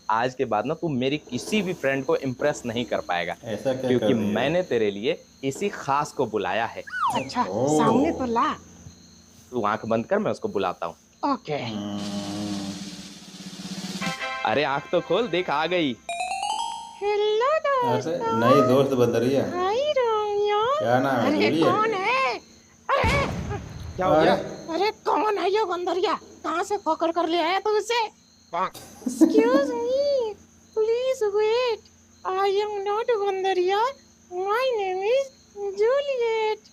आज के बाद ना तू मेरी किसी भी फ्रेंड को इम्प्रेस नहीं कर पाएगा, ऐसा क्या कर क्योंकि रही है? मैंने तेरे लिए इसी खास को बुलाया है। अच्छा, सामने तो ओह। ला। तू आंख बंद कर, मैं उसको बुलाता हूँ। ओके। हम्म, अरे आंख तो खोल, देख आ गई। हेलो अरे दोस्तों। नई दोस्त बन रही है। हाय रोमियो। क्या नाम है, अरे जूलियट? कौन है? अरे क्या हो अरे गया? अरे कौन है ये बंदरिया? कहाँ से पकड़ कर ले आया तू इसे? Excuse me, please wait. I am not बंदरिया, माय नेम इज जूलियट।